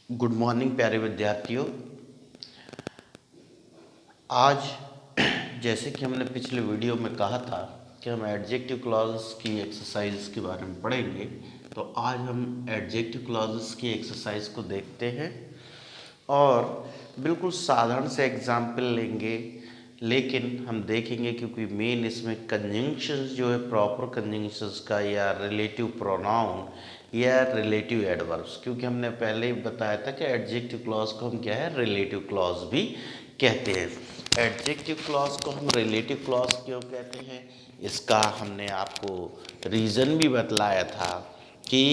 Good morning प्यारे विद्यार्थियों। आज जैसे कि हमने पिछले वीडियो में कहा था कि हम एडजेक्टिव क्लॉज़ की एक्सरसाइज के बारे में पढ़ेंगे, तो आज हम एडजेक्टिव क्लॉज़ की एक्सरसाइज को देखते हैं और बिल्कुल साधारण से एग्जाम्पल लेंगे, लेकिन हम देखेंगे क्योंकि मेन इसमें कंजंक्शंस जो है प्रॉपर कंजंक्शंस का या रिलेटिव प्रोनाउन या रिलेटिव एडवर्ब्स, क्योंकि हमने पहले ही बताया था कि एडजेक्टिव क्लॉज को हम क्या है रिलेटिव क्लॉज भी कहते हैं। एडजेक्टिव क्लॉज को हम रिलेटिव क्लॉज क्यों कहते हैं, इसका हमने आपको रीज़न भी बतलाया था कि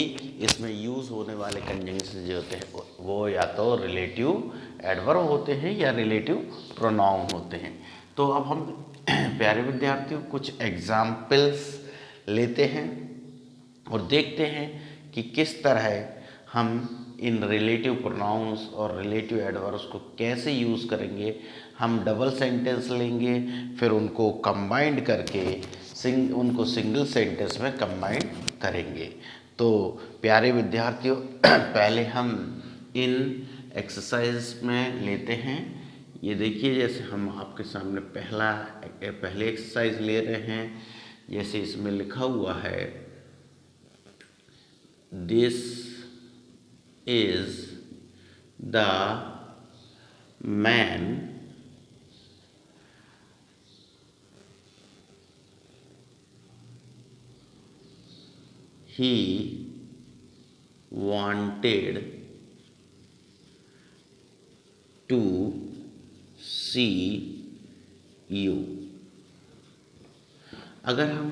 इसमें यूज़ होने वाले कंजंक्शन जो होते हैं वो या तो रिलेटिव एडवर्ब होते हैं या रिलेटिव प्रोनाउन होते हैं। तो अब हम प्यारे विद्यार्थियों कुछ एग्जाम्पल्स लेते हैं और देखते हैं कि किस तरह हम इन रिलेटिव प्रोनाउंस और रिलेटिव एडवर्ब्स को कैसे यूज़ करेंगे। हम डबल सेंटेंस लेंगे, फिर उनको कंबाइंड करके उनको सिंगल सेंटेंस में कंबाइंड करेंगे। तो प्यारे विद्यार्थियों पहले हम इन एक्सरसाइज में लेते हैं। ये देखिए, जैसे हम आपके सामने पहले एक्सरसाइज ले रहे हैं। जैसे इसमें लिखा हुआ है, this is the man he wanted to see you। अगर हम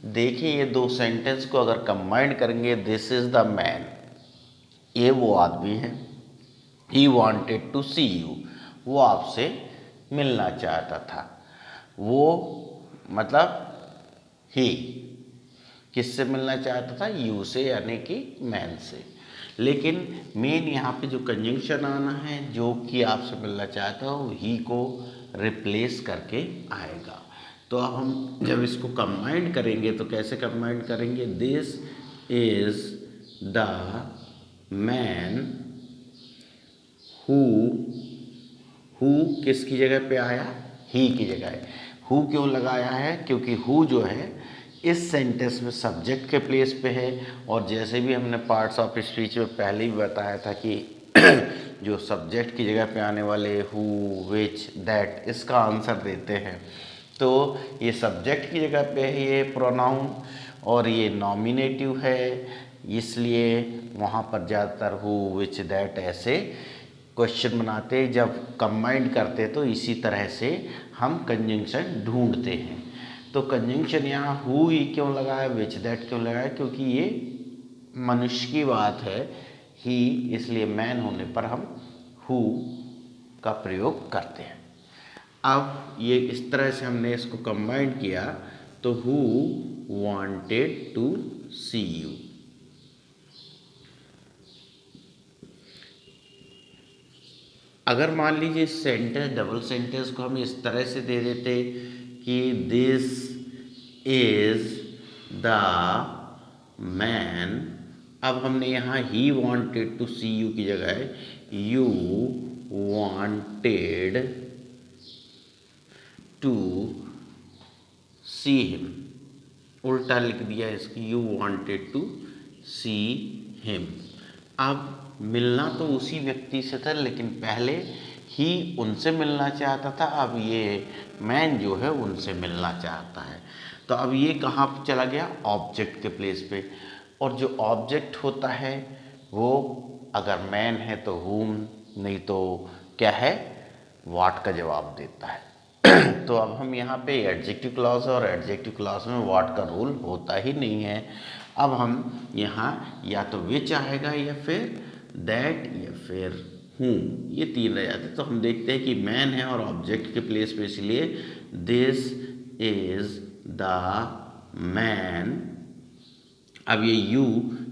देखें ये दो सेंटेंस को अगर कंबाइन करेंगे, दिस इज द मैन, ये वो आदमी है, he wanted to see you, वो आपसे मिलना चाहता था। वो मतलब ही किससे मिलना चाहता था, यू से, यानी कि मैन से। लेकिन मेन यहाँ पे जो कंजंक्शन आना है, जो कि आपसे मिलना चाहता है, वो ही को रिप्लेस करके आएगा। तो अब हम जब इसको कंबाइंड करेंगे तो कैसे कंबाइंड करेंगे, this is the man who, who किसकी जगह पे आया, ही की जगह है। हु क्यों लगाया है, क्योंकि हु जो है इस सेंटेंस में सब्जेक्ट के प्लेस पे है। और जैसे भी हमने पार्ट्स ऑफ स्पीच में पहले ही बताया था कि जो सब्जेक्ट की जगह पे आने वाले हु, विच, दैट, इसका आंसर देते हैं। तो ये सब्जेक्ट की जगह पे है ये प्रोनाउन, और ये नॉमिनेटिव है, इसलिए वहाँ पर ज़्यादातर हु, विच, दैट ऐसे क्वेश्चन बनाते। जब कंबाइंड करते तो इसी तरह से हम कंजंक्शन ढूंढते हैं। तो कंजंक्शन यहाँ हु ही क्यों लगाया, विच, दैट क्यों लगाया, क्योंकि ये मनुष्य की बात है, ही, इसलिए मैन होने पर हम हु का प्रयोग करते हैं। अब ये इस तरह से हमने इसको कंबाइंड किया, तो who wanted to see you. अगर मान लीजिए सेंटेंस, डबल सेंटेंस को हम इस तरह से दे देते कि दिस इज द मैन, अब हमने यहाँ he wanted to see you की जगह you wanted to see him, उल्टा लिख दिया इसकी, you wanted to see him. अब मिलना तो उसी व्यक्ति से था, लेकिन पहले ही उनसे मिलना चाहता था, अब ये मैन जो है उनसे मिलना चाहता है। तो अब ये कहाँ पर चला गया, ऑब्जेक्ट के प्लेस पे। और जो ऑब्जेक्ट होता है वो अगर मैन है तो whom, नहीं तो क्या है, what का जवाब देता है। तो अब हम यहाँ पे एडजेक्टिव क्लॉज, और एडजेक्टिव क्लॉज में what का रूल होता ही नहीं है। अब हम यहाँ या तो which आएगा, या फिर that, या फिर whom, ये तीन रह जाते। तो हम देखते हैं कि मैन है और ऑब्जेक्ट के प्लेस पे, इसलिए दिस इज द मैन। अब ये यू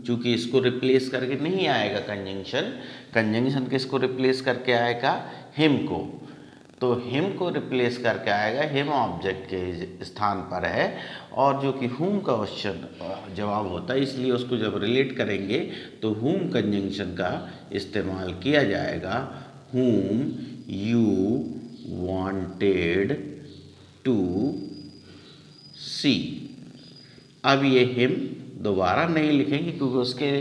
चूंकि इसको रिप्लेस करके नहीं आएगा कंजंक्शन, कंजंक्शन किसको रिप्लेस करके आएगा, हिम को। तो हिम को रिप्लेस करके आएगा, हिम ऑब्जेक्ट के स्थान पर है, और जो कि हुम का क्वेश्चन जवाब होता है, इसलिए उसको जब रिलेट करेंगे तो हुम कंजंक्शन का इस्तेमाल किया जाएगा। Whom you wanted to see. अब ये हिम दोबारा नहीं लिखेंगे क्योंकि उसके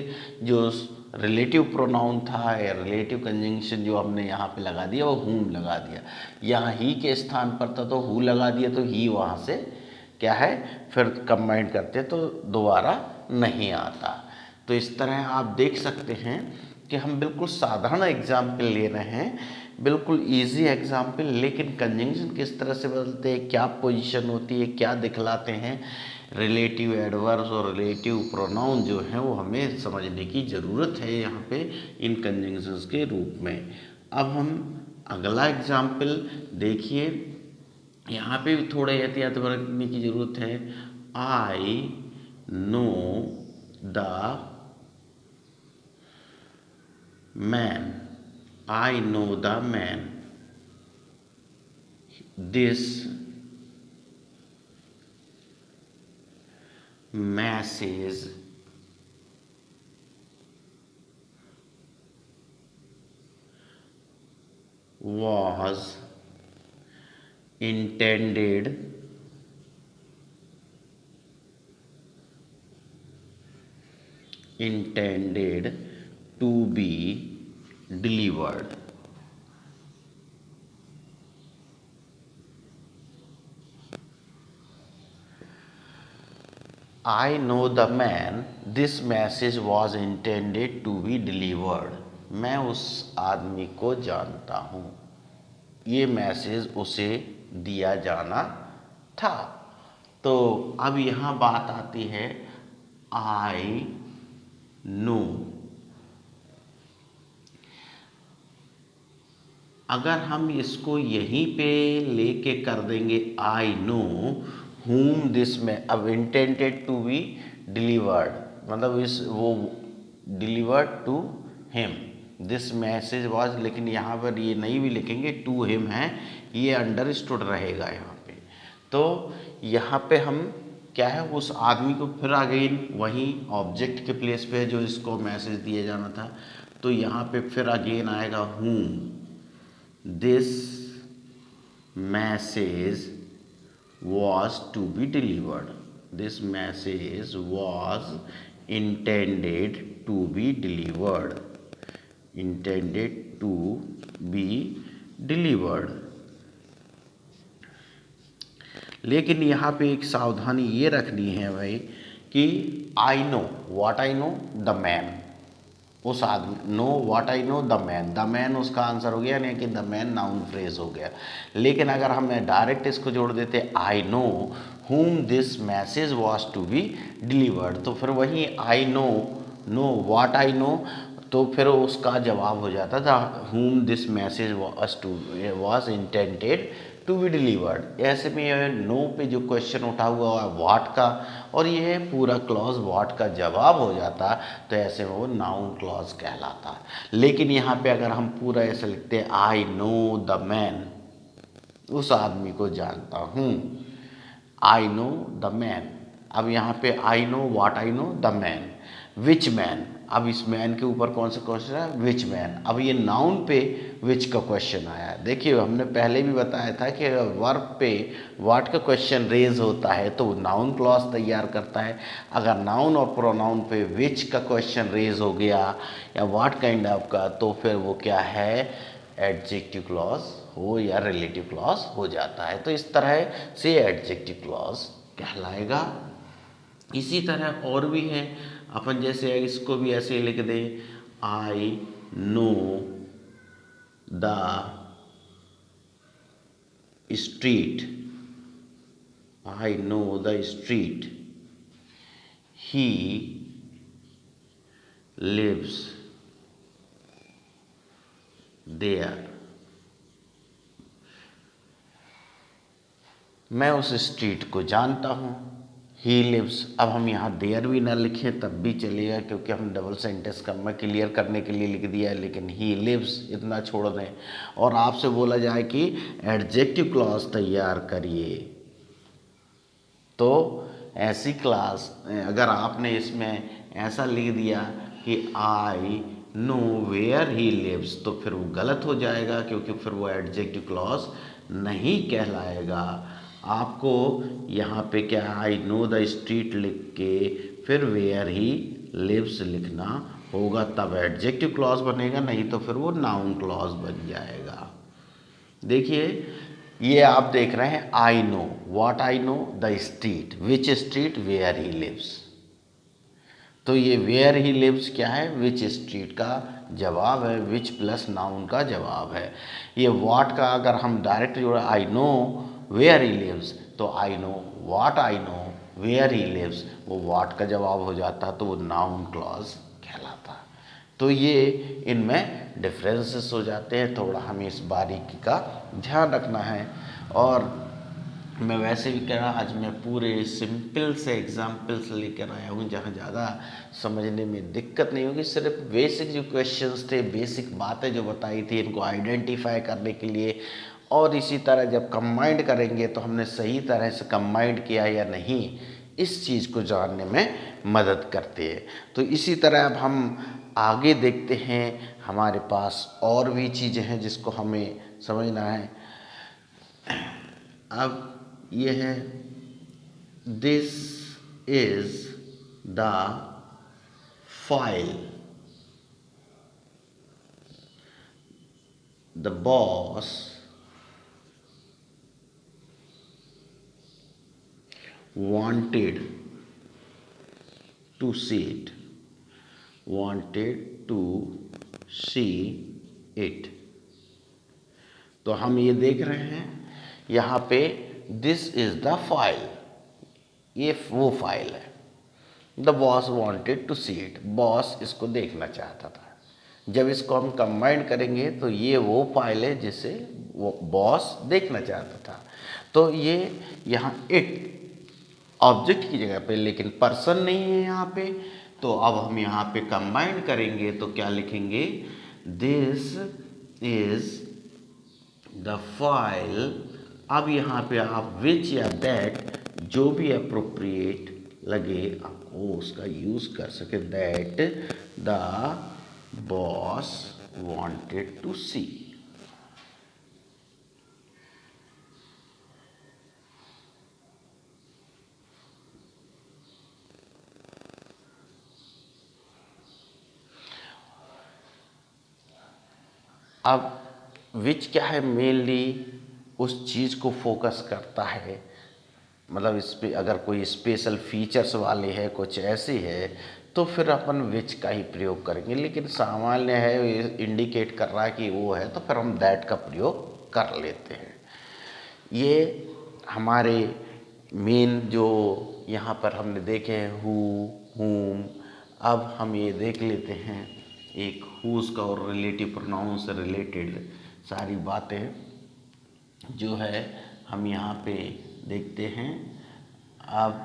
जो रिलेटिव प्रोनाउन था या रिलेटिव कंजंक्शन जो हमने यहाँ पे लगा दिया वो हुम लगा दिया। यहाँ ही के स्थान पर था तो हु लगा दिया, तो ही वहाँ से क्या है फिर कंबाइन करते तो दोबारा नहीं आता। तो इस तरह आप देख सकते हैं कि हम बिल्कुल साधारण एग्जाम्पल ले रहे हैं, बिल्कुल इजी एग्जाम्पल, लेकिन कंजंक्शन किस तरह से बदलते हैं, क्या पोजीशन होती है, क्या दिखलाते हैं, रिलेटिव एडवर्ब्स और रिलेटिव प्रोनाउन जो हैं वो हमें समझने की ज़रूरत है यहाँ पे इन कंजंक्शंस के रूप में। अब हम अगला एग्जाम्पल देखिए, यहाँ पे भी थोड़ा एहतियात बरतने की ज़रूरत है। आई know the man, I know the man, this message was intended to be delivered. I know the man, this message was intended to be delivered. मैं उस आदमी को जानता हूँ, ये मैसेज उसे दिया जाना था। तो अब यहाँ बात आती है आई नो। अगर हम इसको यहीं पे लेके कर देंगे आई नो whom दिस में, अब इंटेंडेड टू बी डिलीवर्ड मतलब इस वो delivered to him this message was, लेकिन यहाँ पर ये नहीं भी लिखेंगे, टू हिम है, ये अंडरस्टूड रहेगा यहाँ पे। तो यहाँ पे हम क्या है उस आदमी को फिर अगेन वही ऑब्जेक्ट के प्लेस पे है जो इसको मैसेज दिया जाना था, तो यहाँ पे फिर अगेन आएगा whom this message was to be delivered. This message was intended to be delivered. Intended to be delivered. लेकिन यहाँ पे एक सावधानी ये रखनी है भाई कि I know what I know the man, उस आदमी, no what I know the man उसका आंसर हो गया, यानी कि द मैन नाउन फ्रेज हो गया। लेकिन अगर हम डायरेक्ट इसको जोड़ देते I know whom this message was to be delivered, तो फिर वही I know what I know, तो फिर उसका जवाब हो जाता था whom this message was intended to be delivered. ऐसे में ये नो पे जो क्वेश्चन उठा हुआ है व्हाट का, और ये पूरा क्लॉज व्हाट का जवाब हो जाता, तो ऐसे में वो नाउन क्लॉज कहलाता। लेकिन यहाँ पे अगर हम पूरा ऐसे लिखते हैं आई नो द मैन, उस आदमी को जानता हूँ, आई नो द मैन। अब यहाँ पे आई know what I know the man, which man, अब इस मैन के ऊपर कौन सा क्वेश्चन है, विच मैन। अब ये नाउन पे विच का क्वेश्चन आया। देखिए हमने पहले भी बताया था कि वर्ब पे व्हाट का क्वेश्चन रेज होता है तो नाउन क्लॉज तैयार करता है। अगर नाउन और प्रोनाउन पे विच का क्वेश्चन रेज हो गया या व्हाट काइंड ऑफ का, तो फिर वो क्या है, एडजेक्टिव क्लॉज हो या रिलेटिव क्लॉज हो जाता है। तो इस तरह से एडजेक्टिव क्लॉज कहलाएगा। इसी तरह और भी है, अपन जैसे इसको भी ऐसे ही लिख दें, I know the street, I know the street he lives there. मैं उस स्ट्रीट को जानता हूँ, ही लिव्स। अब हम यहाँ देयर भी ना लिखें तब भी चलेगा, क्योंकि हम डबल सेंटेंस का मैं क्लियर करने के लिए लिख दिया है, लेकिन ही लिव्स इतना छोड़ दें और आपसे बोला जाए कि एडजेक्टिव क्लॉज तैयार करिए, तो ऐसी क्लास अगर आपने इसमें ऐसा लिख दिया कि I know where he lives, तो फिर वो गलत हो जाएगा, क्योंकि फिर वो एडजेक्टिव क्लॉज नहीं कहलाएगा। आपको यहाँ पे क्या आई नो द स्ट्रीट लिख के फिर वेयर ही लिव्स लिखना होगा, तब एडजेक्टिव क्लॉज बनेगा, नहीं तो फिर वो नाउन क्लॉज बन जाएगा। देखिए ये आप देख रहे हैं I know, what I know, the street, which street, where he lives. तो ये वेयर ही लिव्स क्या है, विच स्ट्रीट का जवाब है, विच प्लस नाउन का जवाब है। ये व्हाट का अगर हम डायरेक्ट जोड़ा I know where he lives, तो I know what I know where he lives, वो व्हाट का जवाब हो जाता, तो वो नाउन क्लॉज कहलाता। तो ये इनमें डिफरेंसेस हो जाते हैं, थोड़ा हमें इस बारीकी का ध्यान रखना है। और मैं वैसे भी कह रहा, आज मैं पूरे सिंपल से एग्जाम्पल्स लेकर आया हूँ जहाँ ज़्यादा समझने में दिक्कत नहीं होगी। सिर्फ बेसिक जो क्वेश्चंस थे, बेसिक बातें जो बताई थी, इनको आइडेंटिफाई करने के लिए, और इसी तरह जब कंबाइंड करेंगे तो हमने सही तरह से कंबाइंड किया या नहीं, इस चीज़ को जानने में मदद करते हैं। तो इसी तरह अब हम आगे देखते हैं, हमारे पास और भी चीज़ें हैं जिसको हमें समझना है। अब ये है this is the file, the boss wanted to see it, wanted to see it। तो हम ये देख रहे हैं यहाँ पे दिस इज द फाइल, ये वो फाइल है। The boss wanted to see it, boss इसको देखना चाहता था। जब इसको हम कंबाइन करेंगे तो ये वो फाइल है जिसे वो बॉस देखना चाहता था। तो ये यहाँ इट ऑब्जेक्ट की जगह पे, लेकिन पर्सन नहीं है यहाँ पे, तो अब हम यहाँ पे कंबाइन करेंगे तो क्या लिखेंगे, दिस इज द फाइल। अब यहाँ पे आप विच या दैट जो भी अप्रोप्रिएट लगे आपको उसका यूज कर सके, that the boss wanted to see. अब विच क्या है, मेनली उस चीज़ को फोकस करता है, मतलब इस पे अगर कोई स्पेशल फीचर्स वाले है, कुछ ऐसी है, तो फिर अपन विच का ही प्रयोग करेंगे। लेकिन सामान्य है, इंडिकेट कर रहा है कि वो है, तो फिर हम दैट का प्रयोग कर लेते हैं। ये हमारे मेन जो यहाँ पर हमने देखे हैं हु, हुम। अब हम ये देख लेते हैं एक हुज का और रिलेटिव प्रोनाउन से रिलेटेड सारी बातें जो है हम यहाँ पे देखते हैं। अब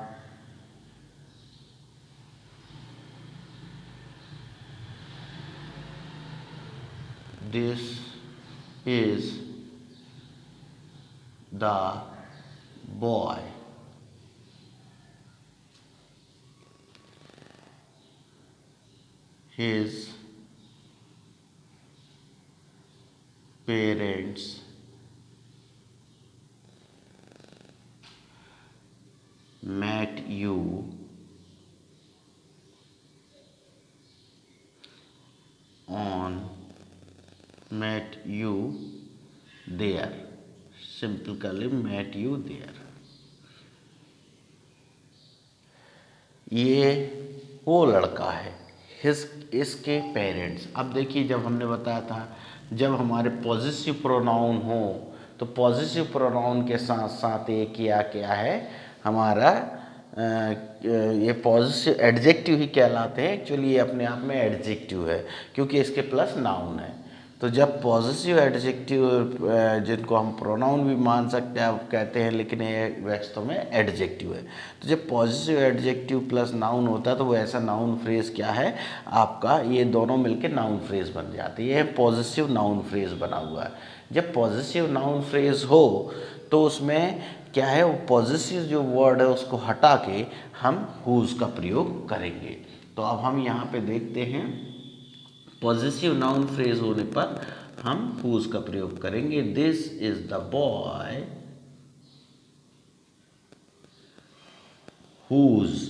this is the boy, his parents met you there, simple कर ले, met you there। ये वो लड़का है, इसके पेरेंट्स। अब देखिए जब हमने बताया था जब हमारे पॉजिटिव प्रोनाउन हो तो पॉजिटिव प्रोनाउन के साथ साथ ये क्या है हमारा ये पॉजिटिव एडजेक्टिव ही कहलाते हैं। एक्चुअली ये अपने आप में एडजेक्टिव है क्योंकि इसके प्लस नाउन है। तो जब पॉजिटिव एडजेक्टिव, जिनको हम प्रोनाउन भी मान सकते हैं, आप कहते हैं, लेकिन ये वास्तव में एडजेक्टिव है। तो जब पॉजिटिव एडजेक्टिव प्लस नाउन होता है तो वो ऐसा नाउन फ्रेज क्या है आपका, ये दोनों मिलके नाउन फ्रेज बन जाते हैं। ये पॉजिटिव नाउन फ्रेज बना हुआ है। जब पॉजिटिव नाउन फ्रेज हो तो उसमें क्या है, वो पॉजिटिव जो वर्ड है उसको हटा के हम हुज का प्रयोग करेंगे। तो अब हम यहाँ पे देखते हैं, पॉजिटिव नाउन फ्रेज होने पर हम हुज का प्रयोग करेंगे। This is the boy whose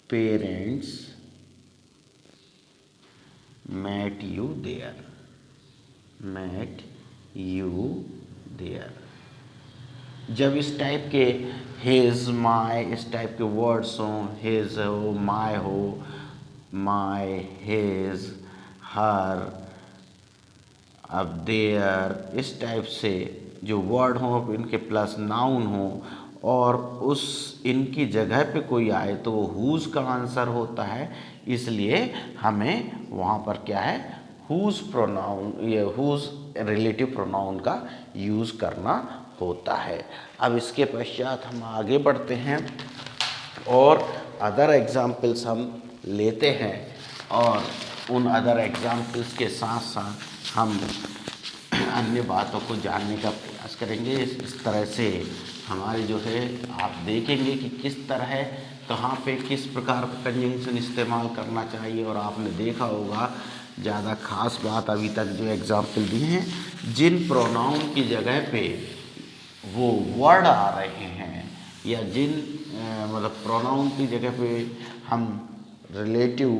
parents met you there, met you there। जब इस टाइप के his, my, इस टाइप के वर्ड्स हों, his हो, my हो, my, his, her, अब देयर, इस टाइप से जो वर्ड हों, इनके प्लस नाउन हो और उस इनकी जगह पे कोई आए तो वो हुज का आंसर होता है। इसलिए हमें वहाँ पर क्या है, हुज प्रोनाउन, ये हुज रिलेटिव प्रोनाउन का यूज़ करना होता है। अब इसके पश्चात हम आगे बढ़ते हैं और अदर एग्जाम्पल्स हम लेते हैं और उन अदर एग्जाम्पल्स के साथ साथ हम अन्य बातों को जानने का प्रयास करेंगे। इस तरह से हमारे जो है, आप देखेंगे कि किस तरह कहाँ पे किस प्रकार का कंजंक्शन इस्तेमाल करना चाहिए। और आपने देखा होगा ज़्यादा खास बात अभी तक जो एग्जाम्पल दिए हैं, जिन प्रोनाउन की जगह पे वो वर्ड आ रहे हैं या जिन मतलब प्रोनाउन की जगह पे हम रिलेटिव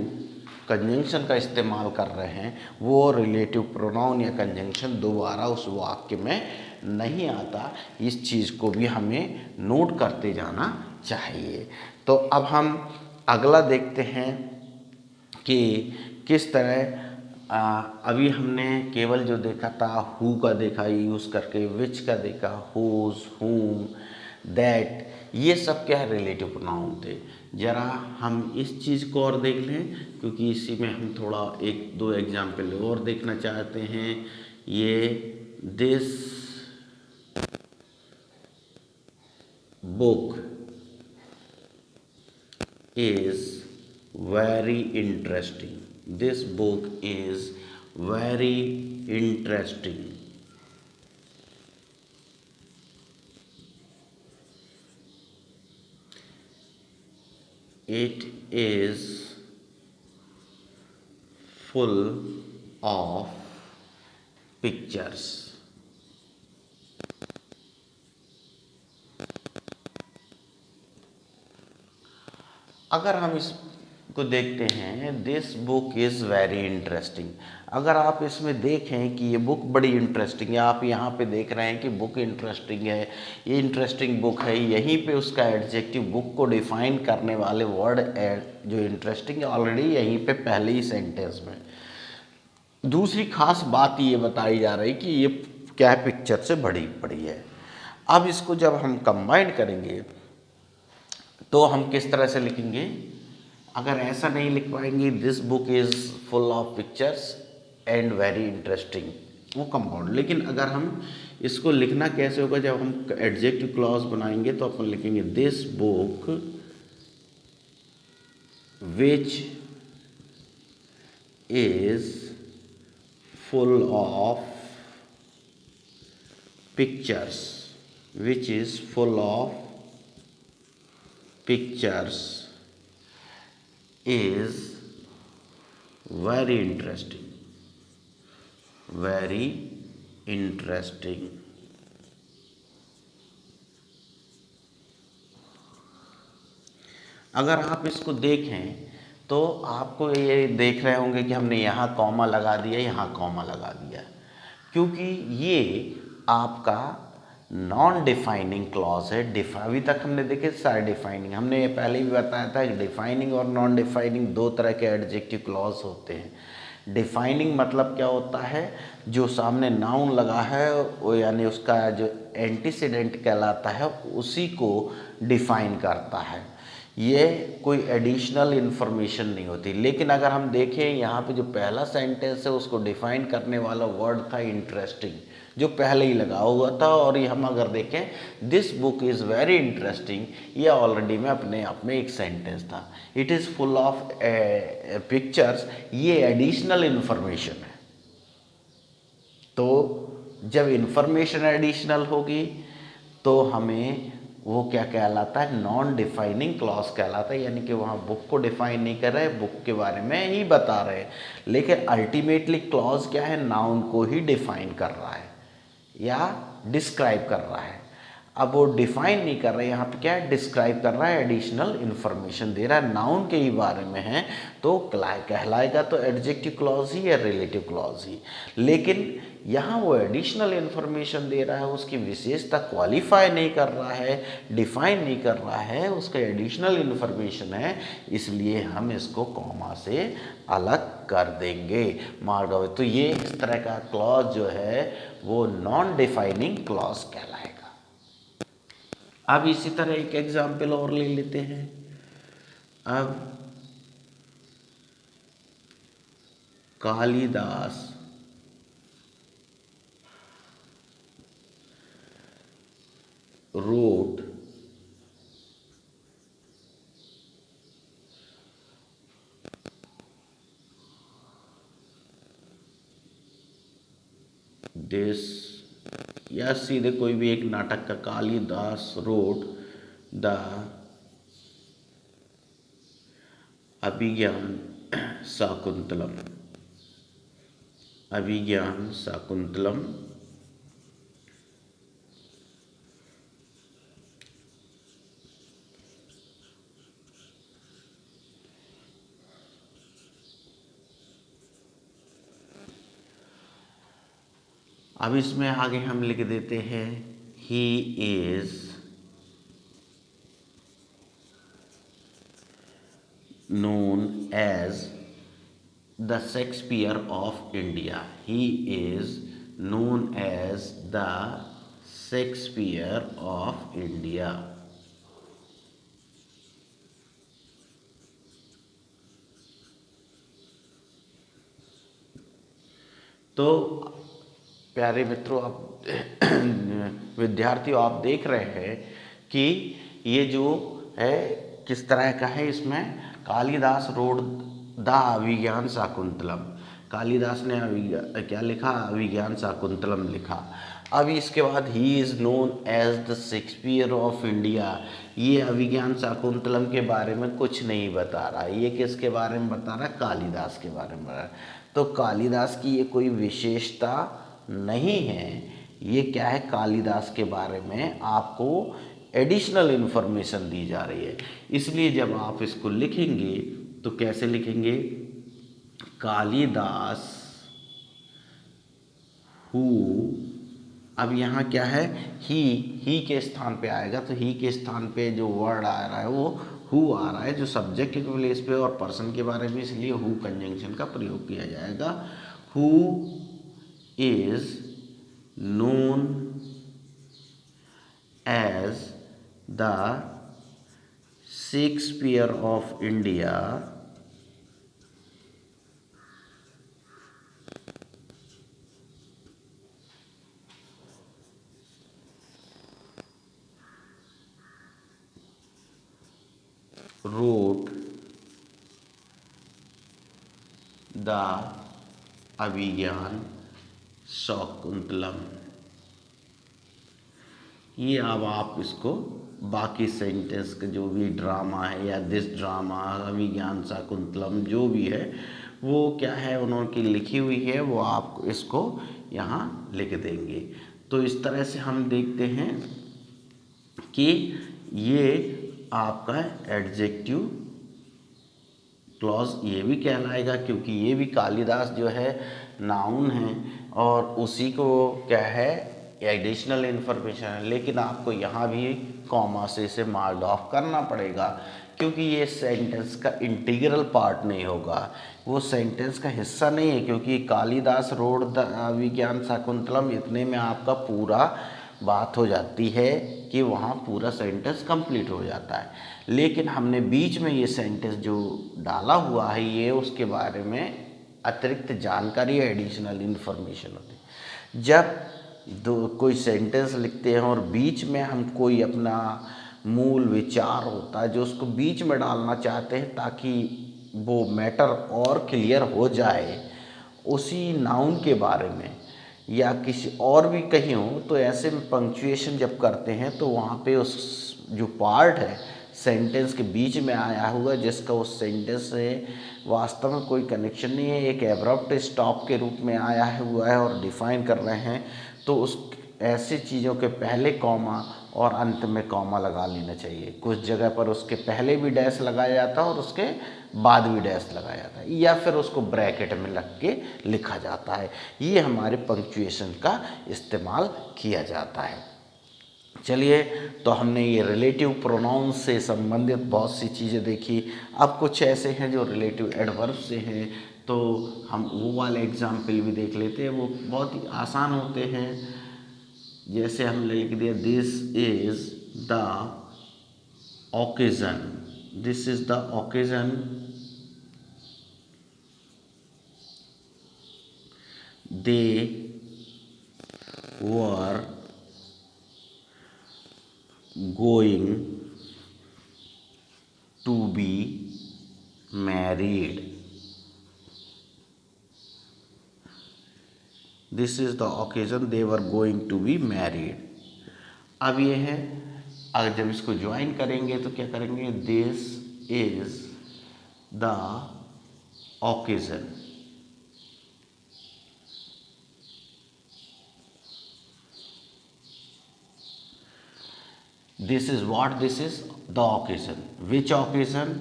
कंजंक्शन का इस्तेमाल कर रहे हैं, वो रिलेटिव प्रोनाउन या कंजंक्शन दोबारा उस वाक्य में नहीं आता। इस चीज़ को भी हमें नोट करते जाना चाहिए। तो अब हम अगला देखते हैं कि किस तरह अभी हमने केवल जो देखा था हु का देखा यूज़ करके, विच का देखा, हुज, हुम, दैट, ये सब क्या है, रिलेटिव प्रोनाउन थे। ज़रा हम इस चीज़ को और देख लें, क्योंकि इसी में हम थोड़ा एक दो एग्जाम्पल और देखना चाहते हैं। ये this book is very interesting, this book is very interesting। it is full of pictures। अगर हम इसको देखते हैं, this book is very interesting, अगर आप इसमें देखें कि ये बुक बड़ी इंटरेस्टिंग है, आप यहाँ पे देख रहे हैं कि बुक इंटरेस्टिंग है, ये इंटरेस्टिंग बुक है, यहीं पे उसका एडजेक्टिव बुक को डिफाइन करने वाले वर्ड जो इंटरेस्टिंग है ऑलरेडी यहीं पे पहले ही सेंटेंस में। दूसरी खास बात ये बताई जा रही कि ये क्या है, पिक्चर से बड़ी पड़ी है। अब इसको जब हम कंबाइन करेंगे तो हम किस तरह से लिखेंगे, अगर ऐसा नहीं लिख पाएंगे this book is full of pictures and very interesting, वो कंपाउंड। लेकिन अगर हम इसको लिखना कैसे होगा, जब हम एडजेक्टिव क्लॉज बनाएंगे तो अपन लिखेंगे this book which is full of pictures, which is full of pictures is very interesting, very interesting। अगर आप इसको देखें तो आपको ये देख रहे होंगे कि हमने यहाँ कॉमा लगा दिया, यहाँ कॉमा लगा दिया, क्योंकि ये आपका नॉन डिफाइनिंग क्लॉज है। अभी तक हमने देखे सारे डिफाइनिंग, हमने ये पहले भी बताया था कि डिफाइनिंग और नॉन डिफाइनिंग दो तरह के एडजेक्टिव क्लॉज होते हैं। डिफाइनिंग मतलब क्या होता है, जो सामने नाउन लगा है वो यानी उसका जो एंटीसीडेंट कहलाता है उसी को डिफाइन करता है। ये कोई एडिशनल इन्फॉर्मेशन नहीं होती। लेकिन अगर हम देखें यहाँ पे जो पहला सेंटेंस है उसको डिफाइन करने वाला वर्ड था इंटरेस्टिंग, जो पहले ही लगा हुआ था। और ये हम अगर देखें this book is very interesting, ये ऑलरेडी में अपने आप में एक सेंटेंस था। It is full of pictures, ये एडिशनल इन्फॉर्मेशन है। तो जब इन्फॉर्मेशन एडिशनल होगी तो हमें वो क्या कहलाता है, नॉन डिफाइनिंग क्लॉज कहलाता है। यानी कि वहाँ बुक को डिफाइन नहीं कर रहे, बुक के बारे में ही बता रहे हैं। लेकिन अल्टीमेटली क्लॉज क्या है, नाउन को ही डिफाइन कर रहा है या डिस्क्राइब कर रहा है। अब वो डिफाइन नहीं कर रहा है, यहाँ पे क्या है, डिस्क्राइब कर रहा है, एडिशनल इन्फॉर्मेशन दे रहा है, नाउन के ही बारे में है। तो कहलाएगा तो एडजेक्टिव क्लॉज ही या रिलेटिव क्लॉज ही। लेकिन यहाँ वो एडिशनल इन्फॉर्मेशन दे रहा है, उसकी विशेषता क्वालिफाई नहीं कर रहा है, डिफाइन नहीं कर रहा है, उसका एडिशनल इन्फॉर्मेशन है, इसलिए हम इसको कॉमा से अलग कर देंगे, मार्क आउट। तो ये इस तरह का क्लॉज जो है वो नॉन डिफाइनिंग क्लॉज कहलाएगा। अब इसी तरह एक एग्जाम्पल और ले लेते हैं। अब कालिदास wrote this, या सीधे कोई भी एक नाटक का, कालिदास wrote द अभिज्ञान शाकुंतलम, अभिज्ञान शाकुंतलम अब इसमें आगे हम लिख देते हैं he is known as the Shakespeare of India. He is known as the Shakespeare of India. तो प्यारे मित्रों, आप विद्यार्थियों, आप देख रहे हैं कि ये जो है किस तरह का है। इसमें कालिदास रोड द अभिज्ञान शाकुंतलम, कालिदास ने क्या लिखा, अभिज्ञान शाकुंतलम लिखा। अब इसके बाद he is known as the Shakespeare of India, ये अभिज्ञान शाकुंतलम के बारे में कुछ नहीं बता रहा है। ये किसके बारे में बता रहा है, कालिदास के बारे में बता रहा है। तो कालिदास की ये कोई विशेषता नहीं है, ये क्या है, कालिदास के बारे में आपको एडिशनल इन्फॉर्मेशन दी जा रही है। इसलिए जब आप इसको लिखेंगे तो कैसे लिखेंगे, कालिदास हु, अब यहाँ क्या है, ही के स्थान पे आएगा, तो ही के स्थान पे जो वर्ड आ रहा है वो हु आ रहा है, जो सब्जेक्ट के प्लेस पे और पर्सन के बारे में, इसलिए हु कंजंक्शन का प्रयोग किया जाएगा। Who is known as the Shakespeare of India, wrote the अभिज्ञान शाकुंतलम। ये अब आप इसको बाकी सेंटेंस का जो भी ड्रामा है या दिस ड्रामा, अभिज्ञान शाकुंतलम जो भी है वो क्या है उन्होंने लिखी हुई है, वो आप इसको यहाँ लिख देंगे। तो इस तरह से हम देखते हैं कि ये आपका एडजेक्टिव क्लॉज ये भी कहलाएगा, क्योंकि ये भी कालिदास जो है नाउन है और उसी को क्या है एडिशनल इन्फॉर्मेशन है। लेकिन आपको यहाँ भी कॉमा से इसे मार्क ऑफ करना पड़ेगा, क्योंकि ये सेंटेंस का इंटीग्रल पार्ट नहीं होगा, वो सेंटेंस का हिस्सा नहीं है। क्योंकि कालिदास रोड द अभिज्ञान शाकुंतलम, इतने में आपका पूरा बात हो जाती है कि वहाँ पूरा सेंटेंस कंप्लीट हो जाता है। लेकिन हमने बीच में ये सेंटेंस जो डाला हुआ है ये उसके बारे में अतिरिक्त जानकारी या एडिशनल इन्फॉर्मेशन होती है। जब कोई सेंटेंस लिखते हैं और बीच में हम कोई अपना मूल विचार होता है जो उसको बीच में डालना चाहते हैं ताकि वो मैटर और क्लियर हो जाए उसी नाउन के बारे में या किसी और भी कहीं हो, तो ऐसे में पंक्चुएशन जब करते हैं तो वहाँ पे उस जो पार्ट है सेंटेंस के बीच में आया हुआ जिसका उस सेंटेंस से वास्तव में कोई कनेक्शन नहीं है, एक एब्रप्ट स्टॉप के रूप में आया हुआ है और डिफाइन कर रहे हैं, तो उस ऐसी चीज़ों के पहले कॉमा और अंत में कॉमा लगा लेना चाहिए। कुछ जगह पर उसके पहले भी डैश लगाया जाता है और उसके बाद भी डैश लगाया जाता है या फिर उसको ब्रैकेट में लग के लिखा जाता है। ये हमारे पंक्चुएशन का इस्तेमाल किया जाता है। चलिए, तो हमने ये रिलेटिव प्रोनाउन से संबंधित बहुत सी चीज़ें देखी। अब कुछ ऐसे हैं जो रिलेटिव एडवर्ब से हैं, तो हम वो वाले एग्जाम्पल भी देख लेते हैं। वो बहुत ही आसान होते हैं। जैसे हमने लिख दिया this is the occasion, this is the occasion, they were going to be married. This is the occasion they were going to be married. अब ये है, अगर जब इसको ज्वाइन करेंगे तो क्या करेंगे, this is the occasion, this is what, this is the occasion, which occasion,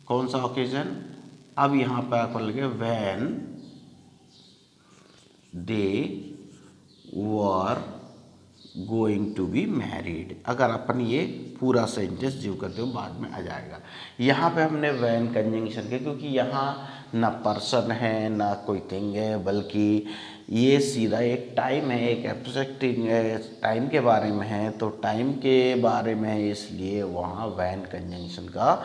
कौन सा occasion, अब यहाँ पर आपको लगे when they were going to be married. अगर अपन ये पूरा सेंटेंस जो करते हो बाद में आ जाएगा। यहाँ पे हमने वैन कंजंक्शन के, क्योंकि यहाँ ना पर्सन है ना कोई थिंग है, बल्कि ये सीधा एक टाइम है, एक एब्स्ट्रैक्ट टाइम के बारे में है, तो टाइम के बारे में है, इसलिए वहाँ वैन कंजंक्शन का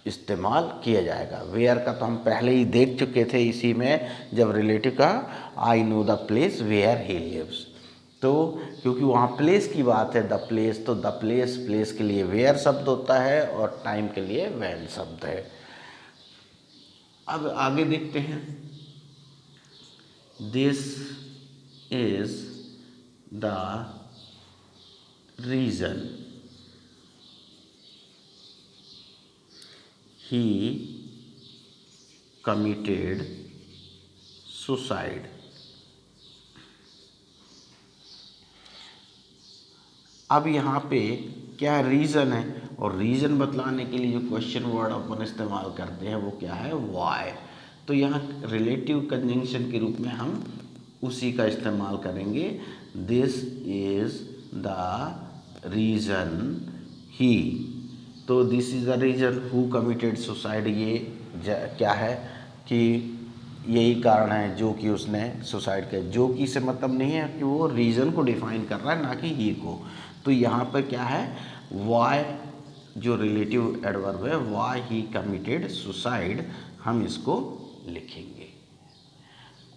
इस्तेमाल किया जाएगा। वेयर का तो हम पहले ही देख चुके थे इसी में, जब रिलेटिव का I know the place where he lives, तो क्योंकि वहाँ प्लेस की बात है, द प्लेस, तो द प्लेस, प्लेस के लिए वेयर शब्द होता है और टाइम के लिए व्हेन शब्द है। अब आगे देखते हैं, this is the reason he committed suicide। अब यहाँ पे क्या रीज़न है, और रीज़न बतलाने के लिए जो क्वेश्चन वर्ड अपन इस्तेमाल करते हैं वो क्या है, वाई। तो यहाँ रिलेटिव कंजंक्शन के रूप में हम उसी का इस्तेमाल करेंगे, दिस इज द रीज़न ही। तो this is the reason who committed suicide, ये क्या है कि यही कारण है जो कि उसने सुसाइड किया। जो कि से मतलब नहीं है कि वो रीज़न को डिफाइन कर रहा है, ना कि ही को। तो यहाँ पर क्या है, वाई जो रिलेटिव एडवर्ब है, वाई ही कमिटेड सुसाइड, हम इसको लिखेंगे।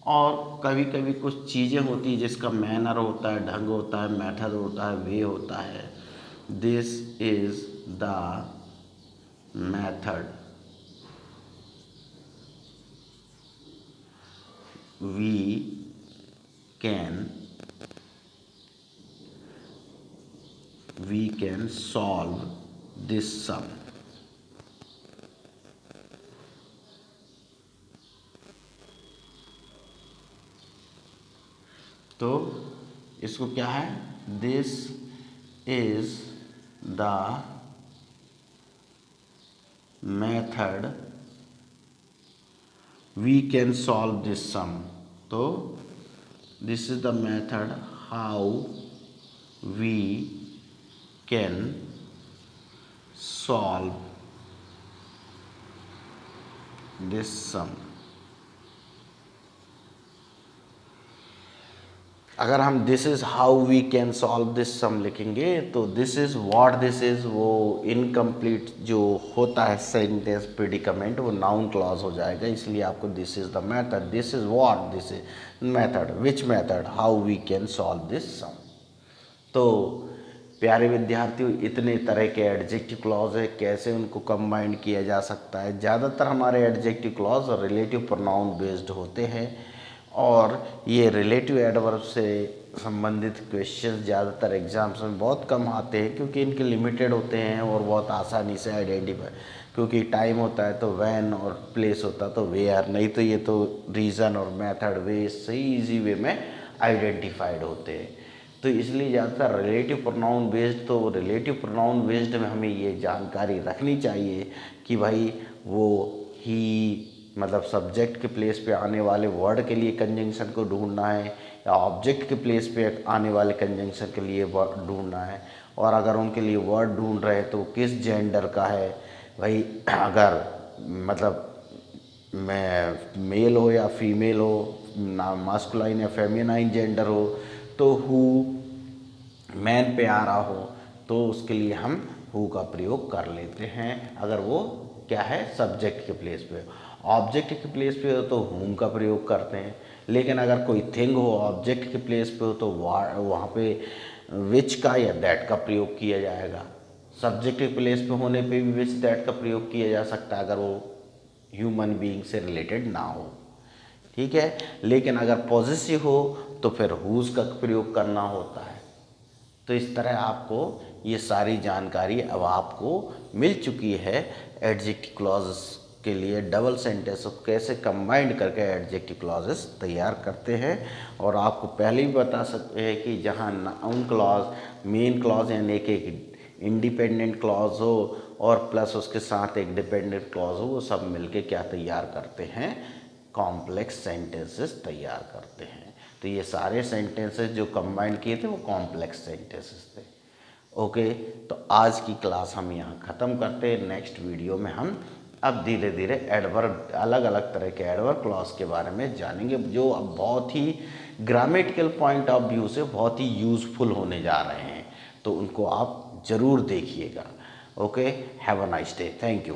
और कभी कभी कुछ चीज़ें होती हैं जिसका मैनर होता है, ढंग होता है, मेथड होता है, वे होता है। This is the method we can solve this sum। तो इसको क्या है, this is the method we can solve this sum. तो this is the method how we can solve this sum. अगर हम this is how we can solve this sum लिखेंगे तो this is what this is वो incomplete जो होता है sentence predicament वो नाउन क्लॉज हो जाएगा, इसलिए आपको this is the method, this is what, this is method, which method, how we can solve this sum. तो प्यारे विद्यार्थियों, इतने तरह के एडजेक्टिव क्लॉज है, कैसे उनको कंबाइन किया जा सकता है। ज़्यादातर हमारे adjective clause relative pronoun based होते हैं और ये रिलेटिव एडवर्ब से संबंधित क्वेश्चन ज़्यादातर एग्जाम्स में बहुत कम आते हैं, क्योंकि इनके लिमिटेड होते हैं और बहुत आसानी से आइडेंटिफाई, क्योंकि टाइम होता है तो वैन और प्लेस होता है तो वेयर, नहीं तो ये तो रीज़न और मेथड वे सही ईजी वे में आइडेंटिफाइड होते हैं। तो इसलिए ज़्यादातर रिलेटिव प्रोनाउन बेस्ड, तो रिलेटिव प्रोनाउन बेस्ड में हमें ये जानकारी रखनी चाहिए कि भाई वो ही मतलब सब्जेक्ट के प्लेस पे आने वाले वर्ड के लिए कंजंक्शन को ढूंढना है या ऑब्जेक्ट के प्लेस पे आने वाले कंजंक्शन के लिए वर्ड ढूंढना है, और अगर उनके लिए वर्ड ढूंढ रहे हैं तो किस जेंडर का है भाई। अगर मतलब मैं मेल हो या फीमेल हो, ना मास्कुलाइन या फेमिनाइन जेंडर हो, तो हु मैन पे आ रहा हो तो उसके लिए हम हु का प्रयोग कर लेते हैं, अगर वो क्या है सब्जेक्ट के प्लेस पे। ऑब्जेक्ट के प्लेस पे हो तो हुम का प्रयोग करते हैं, लेकिन अगर कोई थिंग हो ऑब्जेक्ट के प्लेस पे हो तो वहाँ पे विच का या दैट का प्रयोग किया जाएगा। सब्जेक्ट के प्लेस पे होने पे भी विच दैट का प्रयोग किया जा सकता है अगर वो ह्यूमन बीइंग से रिलेटेड ना हो, ठीक है। लेकिन अगर पॉजिटिव हो तो फिर हुज का प्रयोग करना होता है। तो इस तरह आपको ये सारी जानकारी अब आपको मिल चुकी है एडजेक्टिव क्लॉजेस के लिए डबल सेंटेंस कैसे कंबाइंड करके एडजेक्टिव क्लॉजेस तैयार करते हैं। और आपको पहले भी बता सकते हैं कि जहाँ नाउन क्लॉज मेन क्लॉज यानी एक इंडिपेंडेंट क्लॉज हो और प्लस उसके साथ एक डिपेंडेंट क्लॉज हो, वो सब मिलके क्या तैयार करते हैं कॉम्प्लेक्स सेंटेंसेस तैयार करते हैं। तो ये सारे सेंटेंसेस जो कंबाइन किए थे वो कॉम्प्लेक्स सेंटेंसेस थे। ओके, तो आज की क्लास हम यहाँ ख़त्म करते हैं। नेक्स्ट वीडियो में हम अब धीरे धीरे एडवर्ब अलग अलग तरह के एडवर्ब क्लॉज के बारे में जानेंगे, जो अब बहुत ही ग्रामेटिकल पॉइंट ऑफ व्यू से बहुत ही यूज़फुल होने जा रहे हैं, तो उनको आप ज़रूर देखिएगा। Okay, have a nice day, thank you.